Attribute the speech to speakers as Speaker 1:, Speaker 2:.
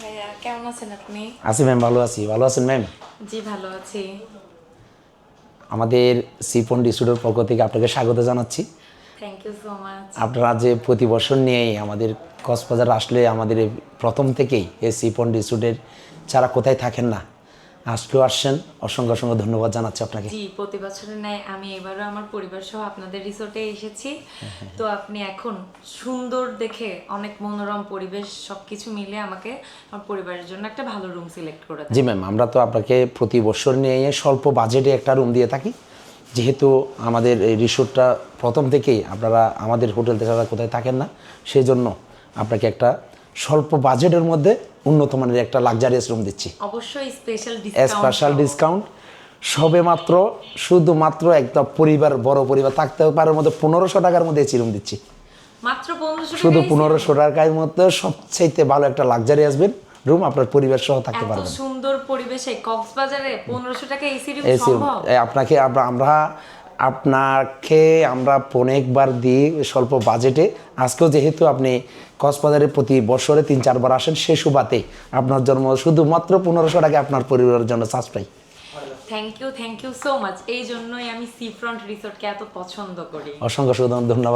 Speaker 1: ভাইয়া, কেমন আছেন আপনি?
Speaker 2: আছি ম্যাম, ভালো আছি। ভালো আছেন ম্যাম?
Speaker 1: জি ভালো আছি।
Speaker 2: আমাদের সিফোন ডিস্ট্রিবিউটর পক্ষ থেকে আপনাকে স্বাগত জানাচ্ছি।
Speaker 1: Thank you so much.
Speaker 2: আপনারা যে প্রতি বছর নিয়েই আমাদের কক্সবাজার আসলে আমাদের এই প্রথম থেকেই এই সিফোন ডিস্ট্রিবিউটর ছাড়া কোথায় থাকেন না, আজকেও আসছেন। অসংখ্য অসংখ্য ধন্যবাদ জানাচ্ছি আপনাকে।
Speaker 1: জি, প্রতি বছরের ন্যায় আমি এবারও আমার পরিবার সহ আপনাদের রিসোর্টে এসেছি। তো আপনি এখন সুন্দর দেখে অনেক মনোরম পরিবেশ সবকিছু মিলে আমাকে আমার পরিবারের জন্য একটা ভালো রুম সিলেক্ট করে দেন।
Speaker 2: জি ম্যাম, আমরা তো আপনাকে প্রতি বছর নিয়ে স্বল্প বাজেটে একটা রুম দিয়ে থাকি। যেহেতু আমাদের এই রিসোর্টটা প্রথম থেকেই আপনারা আমাদের হোটেল ছাড়া কোথায় থাকেন না, সেই জন্য আপনাকে একটা স্বল্প বাজেটের মধ্যে উন্নত মানের একটা লাক্সারিয়াস রুম দিচ্ছি।
Speaker 1: অবশ্যই স্পেশাল
Speaker 2: ডিসকাউন্ট সবে মাত্র শুধুমাত্র একটা পরিবার, বড় পরিবার থাকতে পারার মধ্যে 1500 টাকার মধ্যে এসি রুম দিচ্ছি।
Speaker 1: মাত্র 1500
Speaker 2: শুধু
Speaker 1: টাকায়
Speaker 2: 1500 টাকার মধ্যে সবচাইতে ভালো একটা লাক্সারি আসবেন রুম, আপনার পরিবার সহ থাকতে
Speaker 1: এত
Speaker 2: পারবেন।
Speaker 1: সুন্দর পরিবেশে কক্সবাজারে 1500 টাকা এসি রুম
Speaker 2: এসি
Speaker 1: সম্ভব?
Speaker 2: আপনাকে আমরা অনেকবার দিই স্বল্প বাজেটে। আজকেও যেহেতু আপনি কক্সবাজারে প্রতি বছরে 3-4 বার আসেন, সে সুবাদে আপনার জন্য শুধুমাত্র 1500 টাকা আপনার পরিবারের জন্য চার্জ পাই।
Speaker 1: Thank you so much. এই জন্যই আমি সি ফ্রন্ট রিসোর্টকে এত পছন্দ করি।
Speaker 2: অসংখ্য ধন্যবাদ।